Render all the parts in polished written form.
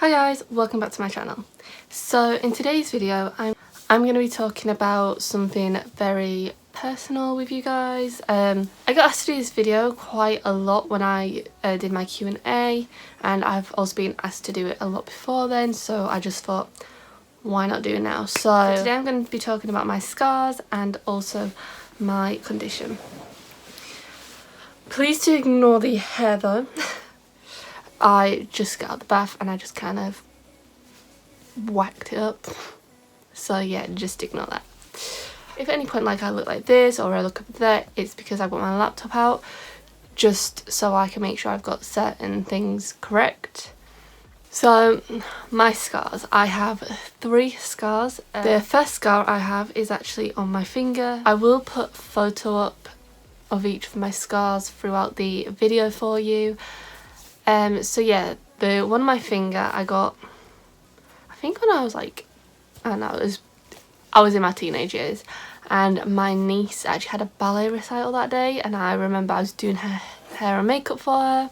Hi guys, welcome back to my channel. So in today's video I'm going to be talking about something very personal with you guys. I got asked to do this video quite a lot when I did my Q&A, and I've also been asked to do it a lot before then, so I just thought why not do it now. So today I'm going to be talking about my scars and also my condition. Please do ignore the hair though. I just got out of the bath and I just kind of whacked it up, so yeah, just ignore that. If at any point like I look like this or I look up there, it's because I've got my laptop out just so I can make sure I've got certain things correct. So my scars, I have 3 scars. The first scar I have is actually on my finger. I will put a photo up of each of my scars throughout the video for you. So yeah, the one on my finger I got, I think when I was like, I don't know, I was in my teenage years, and my niece actually had a ballet recital that day, and I remember I was doing her hair and makeup for her.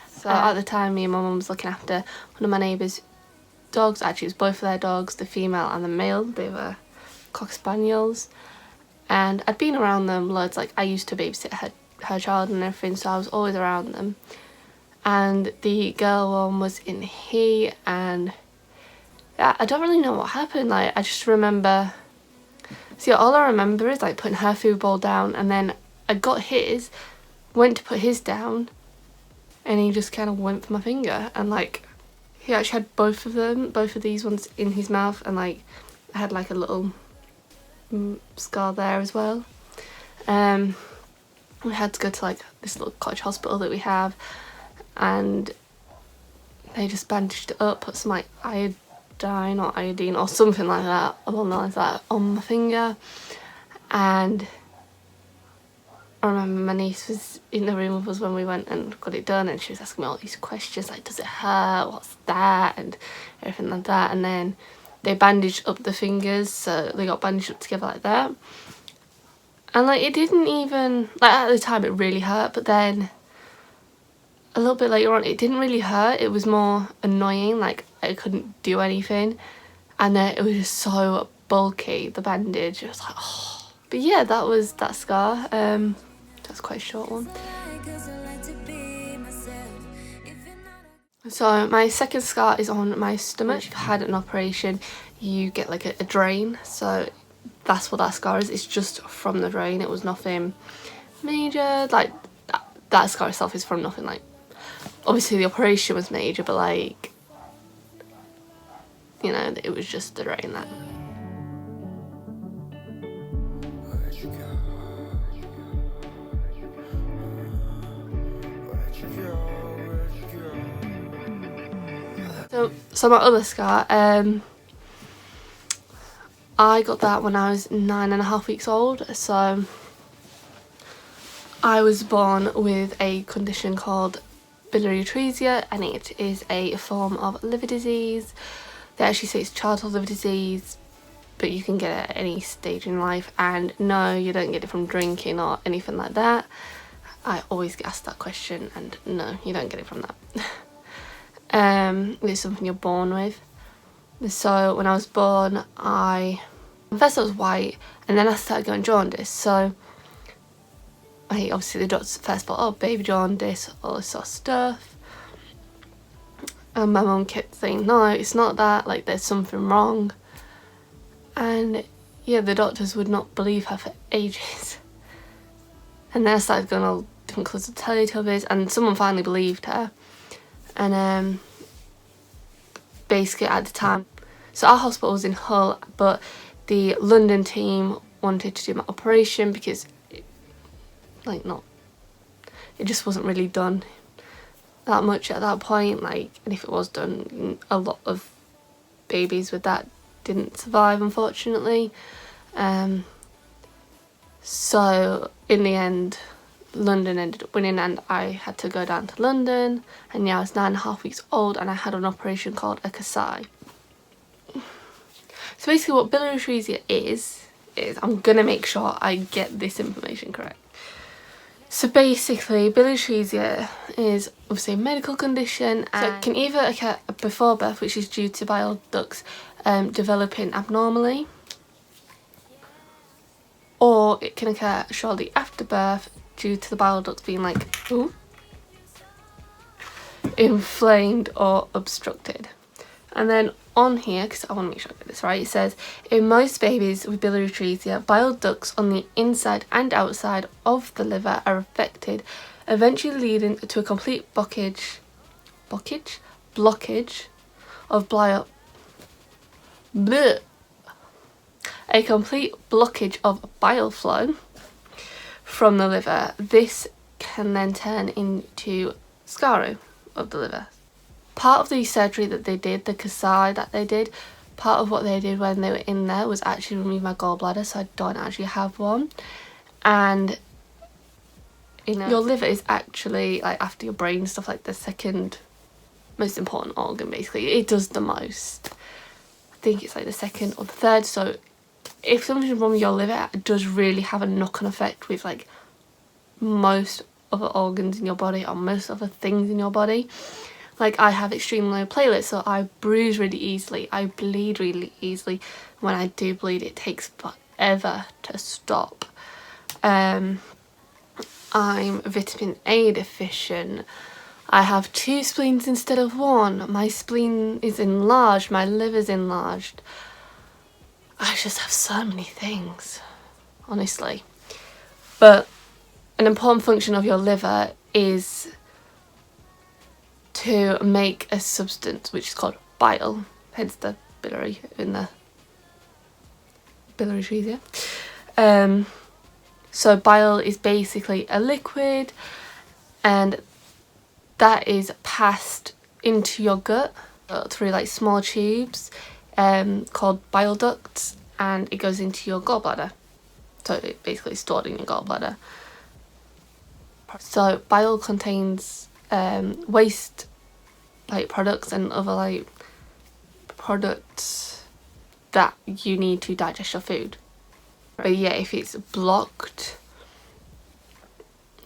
So at the time me and my mum was looking after one of my neighbours' dogs. Actually it was both of their dogs, the female and the male. They were Cocker Spaniels, and I'd been around them loads. Like I used to babysit her child and everything, so I was always around them. And the girl one was in here, and yeah, I don't really know what happened. Like I just remember, see, all I remember is like putting her food bowl down, and then I got his, went to put his down, and he just kind of went for my finger, and like he actually had both of these ones in his mouth, and like I had like a little scar there as well. We had to go to like this little cottage hospital that we have, and they just bandaged it up, put some like iodine or something like that, along the lines of that, on my finger. And I remember my niece was in the room with us when we went and got it done, and she was asking me all these questions like, does it hurt, what's that, and everything like that. And then they bandaged up the fingers, so they got bandaged up together like that, and like it didn't even, like at the time it really hurt, but then a little bit later on it didn't really hurt, it was more annoying, like I couldn't do anything, and then it was just so bulky, the bandage. It was like, oh. But yeah, that was that scar. That's quite a short one. So my second scar is on my stomach. If you've had an operation, you get like a drain, so that's what that scar is. It's just from the drain. It was nothing major, like that scar itself is from nothing. Like obviously the operation was major, but like, you know, it was just the drain that. So my other scar, I got that when I was 9.5 weeks old. So I was born with a condition called Biliary Atresia, and it is a form of liver disease. They actually say it's childhood liver disease, but you can get it at any stage in life, and no, you don't get it from drinking or anything like that. I always get asked that question, and no, you don't get it from that. It's something you're born with. So when I was born, first I was white, and then I started going jaundice. So obviously the doctors first thought, oh, baby jaundice, all this sort of stuff. And my mum kept saying, no, it's not that, like there's something wrong. And yeah, the doctors would not believe her for ages. And then I started going all different colours of Teletubbies, and someone finally believed her. And basically at the time, so our hospital was in Hull, but the London team wanted to do my operation because it just wasn't really done that much at that point. Like, and if it was done, a lot of babies with that didn't survive, unfortunately. So in the end, London ended up winning, and I had to go down to London, and yeah, I was 9.5 weeks old, and I had an operation called a Kasai. So basically what biliary atresia is I'm gonna make sure I get this information correct. So basically, biliary atresia is obviously a medical condition, and so it can either occur before birth, which is due to bile ducts developing abnormally, or it can occur shortly after birth due to the bile ducts being like inflamed or obstructed. And then on here, because I want to make sure I get this right, it says, in most babies with biliary atresia, bile ducts on the inside and outside of the liver are affected, eventually leading to a complete blockage of bile, a complete blockage of bile flow from the liver. This can then turn into scarring of the liver. Part of the surgery that they did, the Kasai that they did, part of what they did when they were in there was actually remove my gallbladder, so I don't actually have one. And you know, your liver is actually, like, after your brain stuff, like the second most important organ. Basically, it does the most. I think it's like the second or the third. So if something's wrong with your liver, it does really have a knock-on effect with like most other organs in your body or most other things in your body. Like, I have extremely low platelets, so I bruise really easily, I bleed really easily. When I do bleed, it takes forever to stop. I'm vitamin A deficient. I have 2 spleens instead of 1. My spleen is enlarged, my liver's enlarged. I just have so many things, honestly. But an important function of your liver is to make a substance which is called bile, hence the biliary in the biliary atresia. So bile is basically a liquid, and that is passed into your gut through like small tubes called bile ducts, and it goes into your gallbladder. So it basically is stored in your gallbladder. So bile contains waste like products and other like products that you need to digest your food. But yeah, if it's blocked,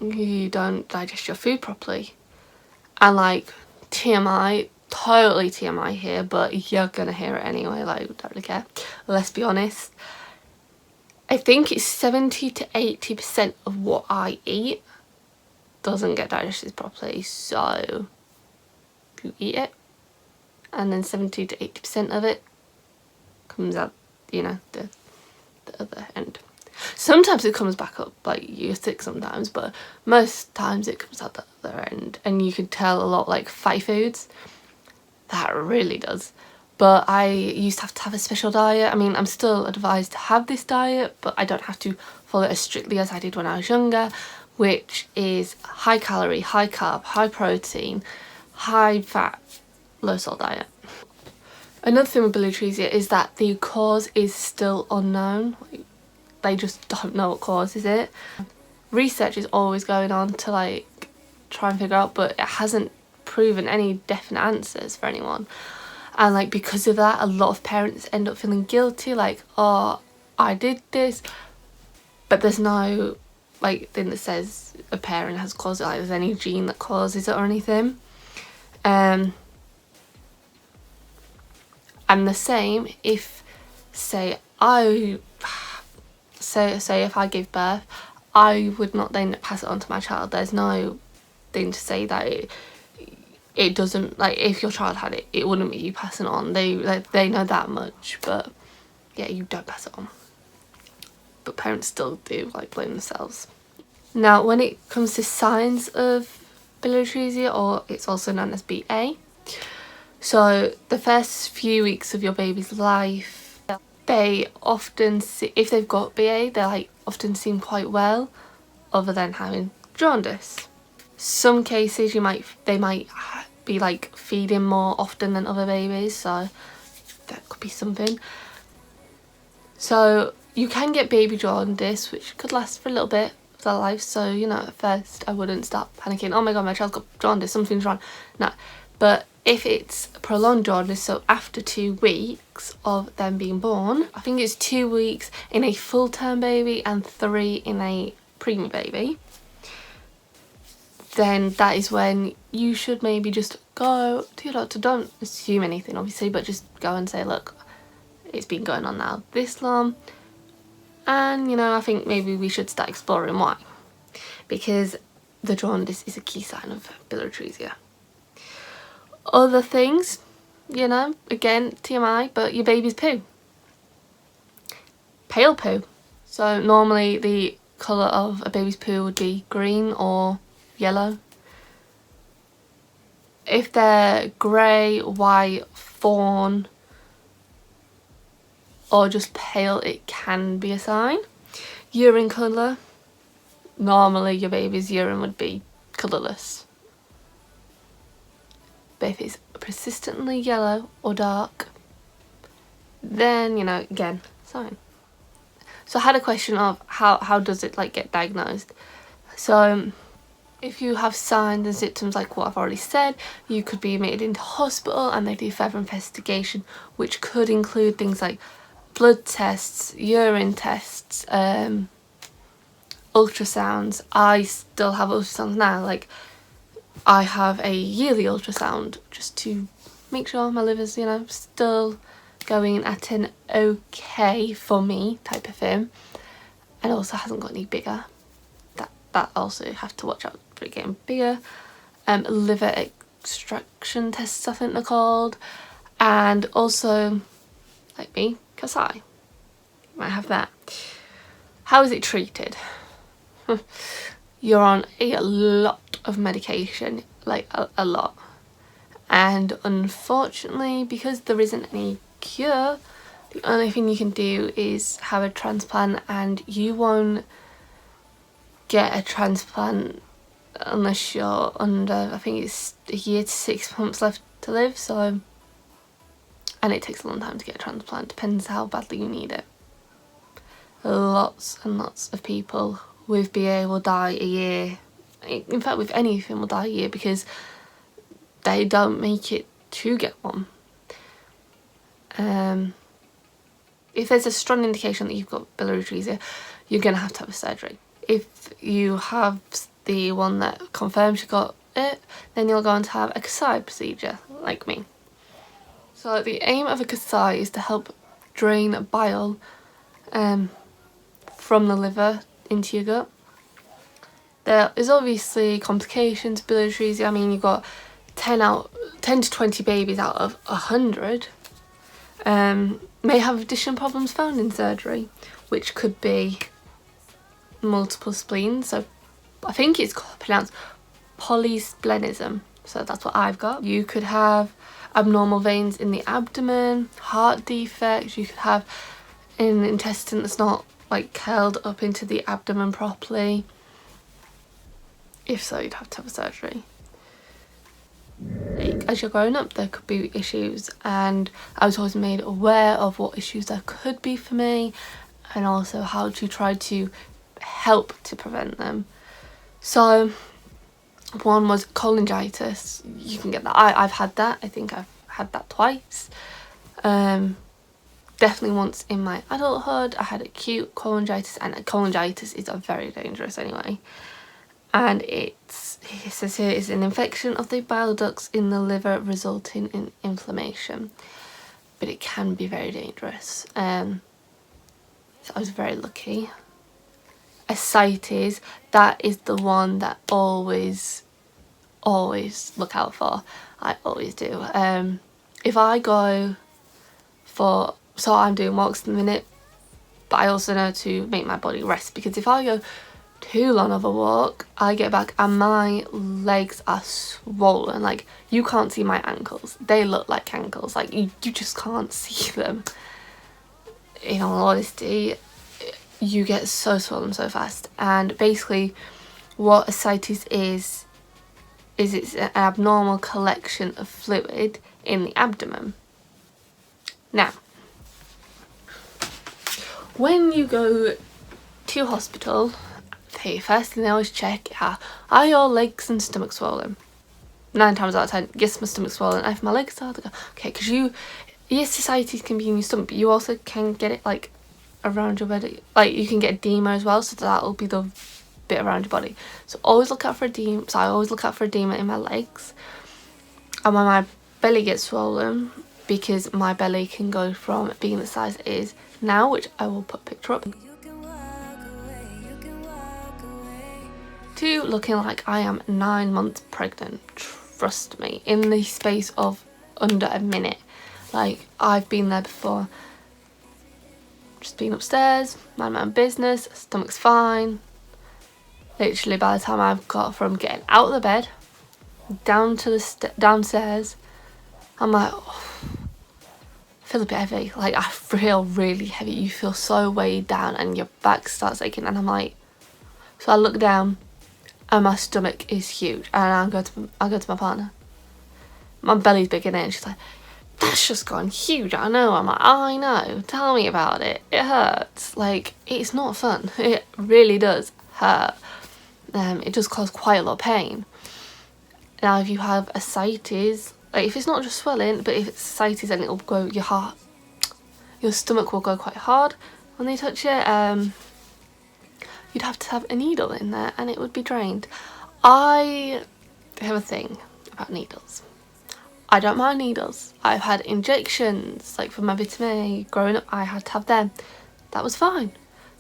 you don't digest your food properly. And like, TMI, totally TMI here, but you're gonna hear it anyway, like, don't really care. Let's be honest, I think it's 70 to 80% of what I eat doesn't get digested properly. So you eat it, and then 70 to 80% of it comes out, you know, the other end. Sometimes it comes back up, like you're sick sometimes, but most times it comes out the other end, and you can tell a lot, like fatty foods, that really does. But I used to have a special diet. I mean, I'm still advised to have this diet, but I don't have to follow it as strictly as I did when I was younger, which is high calorie, high carb, high protein, high fat, low salt diet. Another thing with biliary atresia is that the cause is still unknown. They just don't know what causes it. Research is always going on to like try and figure out, but it hasn't proven any definite answers for anyone. And like, because of that, a lot of parents end up feeling guilty, like, oh, I did this, but there's no like thing that says a parent has caused it, like there's any gene that causes it or anything. And the same if, say if I give birth, I would not then pass it on to my child. There's no thing to say that it doesn't, like, if your child had it, it wouldn't be you passing it on. They know that much, but yeah, you don't pass it on. But parents still do, like, blame themselves. Now, when it comes to signs of biliary atresia, or it's also known as BA, so the first few weeks of your baby's life, they often, if they've got BA, they like often seem quite well, other than having jaundice. Some cases they might be like feeding more often than other babies, so that could be something. So you can get baby jaundice, which could last for a little bit of their life. So, you know, at first I wouldn't start panicking, oh my god, my child's got jaundice, something's wrong. No, but if it's prolonged jaundice, so after 2 weeks of them being born, I think it's 2 weeks in a full-term baby and 3 in a preemie baby, then that is when you should maybe just go to your doctor. Don't assume anything obviously, but just go and say, look, it's been going on now this long, and you know, I think maybe we should start exploring why, because the jaundice is a key sign of biliary atresia. Other things, you know, again TMI, but your baby's poo, pale poo. So normally the colour of a baby's poo would be green or yellow. If they're grey, white, fawn, or just pale, it can be a sign. Urine colour, normally your baby's urine would be colourless. But if it's persistently yellow or dark, then, you know, again, sign. So I had a question of how does it like get diagnosed. So if you have signs and symptoms like what I've already said, you could be admitted into hospital and they do further investigation, which could include things like blood tests, urine tests, ultrasounds. I still have ultrasounds now. Like, I have a yearly ultrasound just to make sure my liver's, you know, still going at an okay for me type of thing, and also hasn't got any bigger. That also have to watch out for it getting bigger. Liver extraction tests, I think they're called, and also, like me, Kasai. You might have that. How is it treated? You're on a lot of medication, like a lot, and unfortunately, because there isn't any cure, the only thing you can do is have a transplant, and you won't get a transplant unless you're under, I think it's a year to 6 months left to live. So, and it takes a long time to get a transplant, depends how badly you need it. Lots and lots of people with BA will die a year. In fact, with anything will die a year because they don't make it to get one. If there's a strong indication that you've got biliary atresia, you're going to have a surgery. If you have the one that confirms you got it, then you're going to have a Kasai procedure, like me. So the aim of a Kasai is to help drain bile from the liver into your gut. There is obviously complications to biliary atresia. I mean, you've got 10 to 20 babies out of 100 may have additional problems found in surgery, which could be multiple spleens. So I think it's pronounced polysplenism. So that's what I've got. You could have abnormal veins in the abdomen, heart defects. You could have an intestine that's not like curled up into the abdomen properly. If so, you'd have to have a surgery. As you're growing up, there could be issues, and I was always made aware of what issues there could be for me, and also how to try to help to prevent them. So one was cholangitis. You can get that. I've had that. I think I've had that twice. Definitely once in my adulthood I had acute cholangitis, and cholangitis is very dangerous anyway. And it says here is an infection of the bile ducts in the liver resulting in inflammation, but it can be very dangerous. So I was very lucky. Ascites, that is the one that always look out for. I always do. If I go for, so I'm doing walks in the minute, but I also know to make my body rest, because if I go too long of a walk, I get back and my legs are swollen. Like, you can't see my ankles. They look like ankles. Like, you just can't see them. In all honesty, you get so swollen so fast. And basically what ascites is it's an abnormal collection of fluid in the abdomen. Now, when you go to hospital, the first thing they always check are your legs and stomach swollen? 9 times out of 10, yes, my stomach's swollen. If my legs are, they go, okay, because yes, ascites can be in your stomach, but you also can get it like around your belly. Like, you can get edema as well, so that'll be the bit around your body. So always look out for edema. So I always look out for edema in my legs. And when my belly gets swollen, because my belly can go from being the size it is now, which I will put a picture up, to looking like I am 9 months pregnant. Trust me, in the space of under a minute. Like, I've been there before. Just been upstairs, mind my own business, stomach's fine. Literally by the time I've got from getting out of the bed down to the downstairs, I'm like, oh, I feel a bit heavy. Like, I feel really heavy. You feel so weighed down and your back starts aching, and I'm like, so I look down and my stomach is huge, and I go to my partner, my belly's big in it, and she's like, that's just gone huge. I know. I'm like, I know, tell me about it. It hurts. Like, it's not fun. It really does hurt. It does cause quite a lot of pain. Now, if you have ascites, like, if it's not just swelling, but if it's ascites, then it'll go, your stomach will go quite hard when they touch it. You'd have to have a needle in there and it would be drained. I have a thing about needles. I don't mind needles. I've had injections, like for my vitamin A. Growing up, I had to have them. That was fine.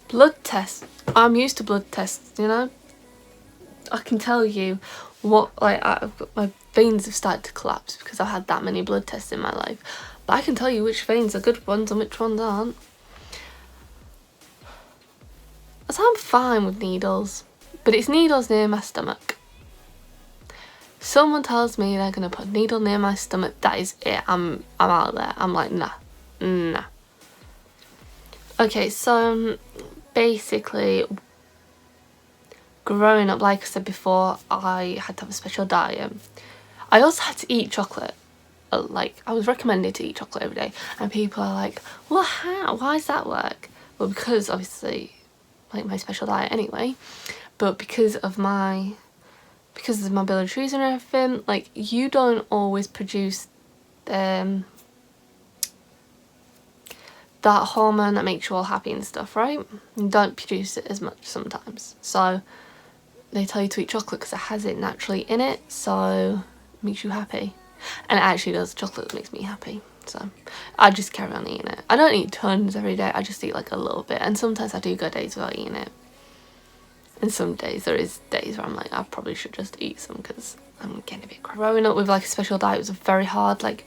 Blood tests. I'm used to blood tests, you know. I can tell you what, like, my veins have started to collapse because I've had that many blood tests in my life. But I can tell you which veins are good ones and which ones aren't. So I'm fine with needles, but it's needles near my stomach. Someone tells me they're gonna put a needle near my stomach, that is it. I'm out there. I'm like, nah. Okay, so basically, growing up, like I said before, I had to have a special diet. I also had to eat chocolate. Like, I was recommended to eat chocolate every day, and people are like, well, how? Why does that work? Well, because obviously, like, my special diet anyway, but because of my biliary atresia and everything, like, you don't always produce that hormone that makes you all happy and stuff, right? You don't produce it as much sometimes, so they tell you to eat chocolate because it has it naturally in it, so it makes you happy. And it actually does. Chocolate makes me happy, so I just carry on eating it. I don't eat tons every day, I just eat like a little bit, and sometimes I do go days without eating it. And some days, there is days where I'm like, I probably should just eat some because I'm getting a bit crazy. Growing up with like a special diet was very hard. Like,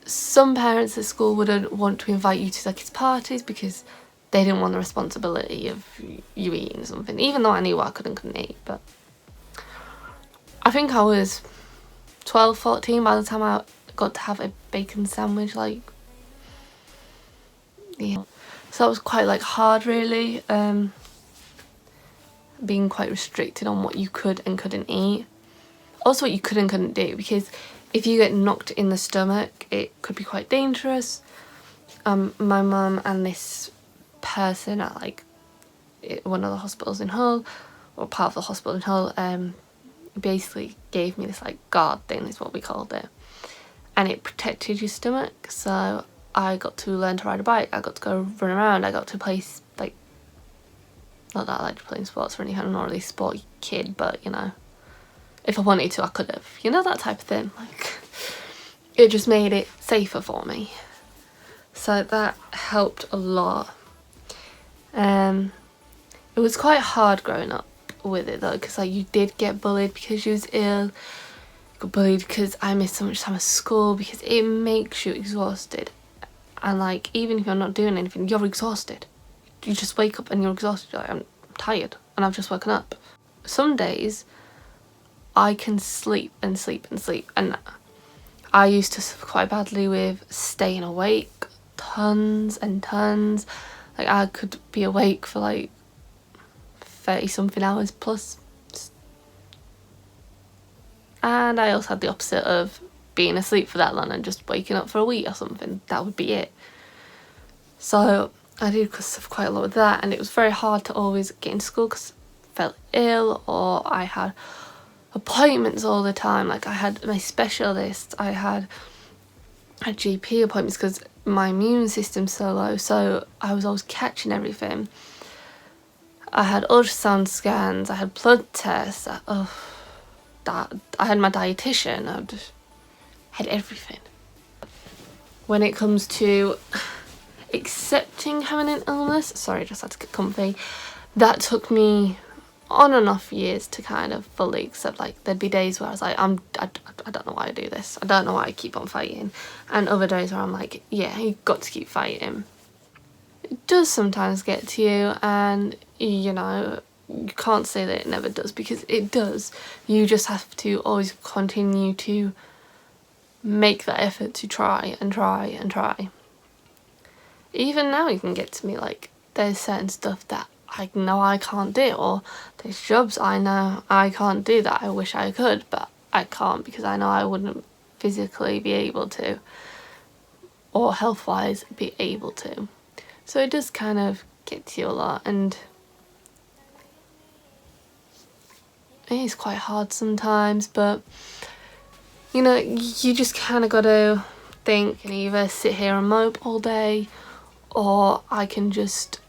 some parents at school wouldn't want to invite you to like kids' parties because they didn't want the responsibility of you eating something, even though I knew what I couldn't eat. But I think I was 12, 14 by the time I got to have a bacon sandwich, like, yeah. So that was quite like hard, really. Being quite restricted on what you could and couldn't eat. Also what you could and couldn't do, because if you get knocked in the stomach, it could be quite dangerous. My mum and this person at like one of the hospitals in Hull, or part of the hospital in Hull, basically gave me this like guard thing, is what we called it, and it protected your stomach. So I got to learn to ride a bike, I got to go run around, I got to play, like, not that I like playing sports or anything, I'm not really a sporty kid, but you know, if I wanted to I could have, you know, that type of thing. Like, it just made it safer for me, so that helped a lot. It was quite hard growing up with it though, because like, you did get bullied because you was ill, you got bullied because I missed so much time at school, because it makes you exhausted. And like, even if you're not doing anything, you're exhausted. You just wake up and you're exhausted. You're like, I'm tired and I've just woken up. Some days I can sleep and sleep and sleep, and I used to suffer quite badly with staying awake tons and tons. Like, I could be awake for like 30 something hours plus. And I also had the opposite of being asleep for that long and just waking up for a week or something. That would be it. So I did suffer quite a lot with that, and it was very hard to always get into school because I felt ill, or I had appointments all the time. Like, I had my specialist, I had GP appointments because my immune system's so low, so I was always catching everything. I had ultrasound scans, I had blood tests, I had my dietitian, I had everything. When it comes to accepting having an illness, sorry, just had to get comfy, that took me on and off years to kind of fully accept. Like, there'd be days where I was like, I don't know why I do this, I don't know why I keep on fighting, and other days where I'm like, yeah, you've got to keep fighting. It does sometimes get to you, and you know, you can't say that it never does, because it does. You just have to always continue to make that effort to try and try and try. Even now you can get to me, like, there's certain stuff that I know I can't do, or there's jobs I know I can't do that I wish I could, but I can't because I know I wouldn't physically be able to, or health-wise be able to. So it does kind of get to you a lot, and it is quite hard sometimes, but you know, you just kind of got to think, I can either sit here and mope all day, or I can just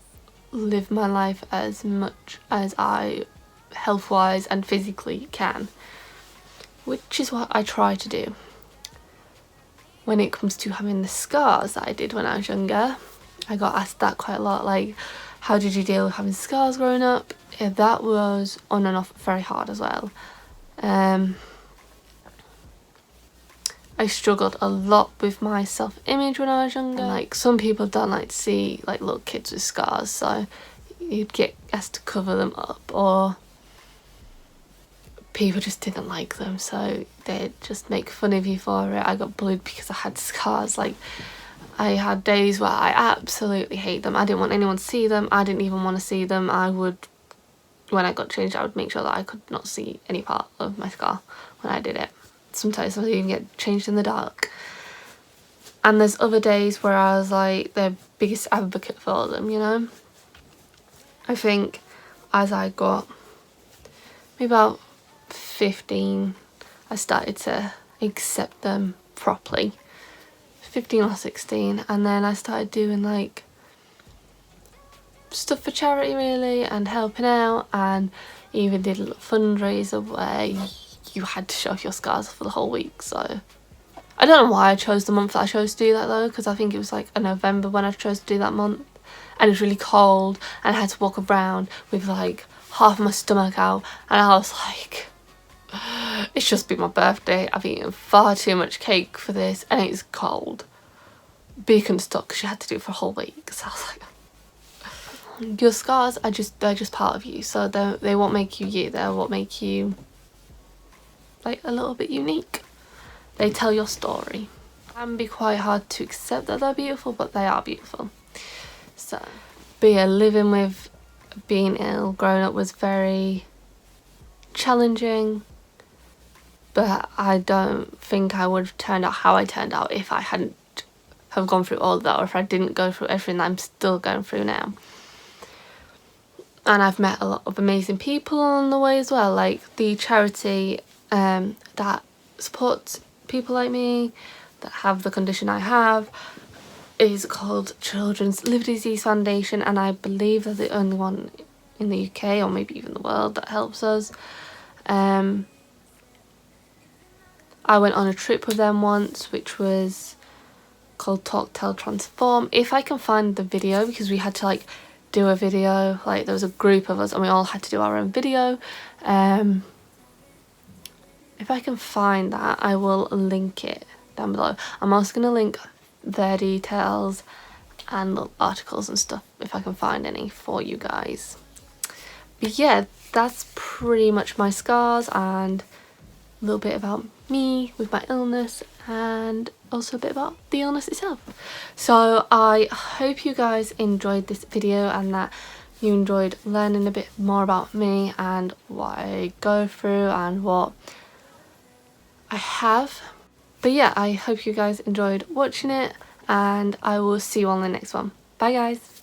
live my life as much as I health-wise and physically can, which is what I try to do. When it comes to having the scars that I did when I was younger, I got asked that quite a lot, like, how did you deal with having scars growing up? Yeah, that was on and off very hard as well. I struggled a lot with my self-image when I was younger. And, like, some people don't like to see like little kids with scars, so you'd get asked to cover them up, or people just didn't like them, so they'd just make fun of you for it. I got bullied because I had scars. Like, I had days where I absolutely hate them. I didn't want anyone to see them. I didn't even want to see them. I would, when I got changed, I would make sure that I could not see any part of my scar when I did it. Sometimes I would even get changed in the dark. And there's other days where I was like the biggest advocate for them, you know. I think as I got maybe about 15, I started to accept them properly. 15 or 16, and then I started doing like stuff for charity really, and helping out, and even did a little fundraiser where you had to show off your scars for the whole week. So I don't know why I chose the month that I chose to do that though, because I think it was like a November when I chose to do that month, and it was really cold, and I had to walk around with like half of my stomach out, and I was like, it's just been my birthday, I've eaten far too much cake for this, and it's cold. But you couldn't stop because you had to do it for a whole week. So I was like, your scars are they're just part of you, so they won't make you you, they're what make you like a little bit unique. They tell your story. It can be quite hard to accept that they're beautiful, but they are beautiful. So, but yeah, living with being ill growing up was very challenging, but I don't think I would have turned out how I turned out if I hadn't have gone through all of that, or if I didn't go through everything that I'm still going through now. And I've met a lot of amazing people along the way as well, like the charity that supports people like me that have the condition I have is called Children's Liver Disease Foundation, and I believe they're the only one in the UK, or maybe even the world, that helps us. I went on a trip with them once, which was called Talk, Tell, Transform. If I can find the video, because we had to like do a video, like there was a group of us and we all had to do our own video. If I can find that, I will link it down below. I'm also going to link their details and little articles and stuff if I can find any for you guys. But yeah, that's pretty much my scars and a little bit about me with my illness, and also a bit about the illness itself. So I hope you guys enjoyed this video and that you enjoyed learning a bit more about me and what I go through and what I have. But yeah, I hope you guys enjoyed watching it, and I will see you on the next one. Bye guys.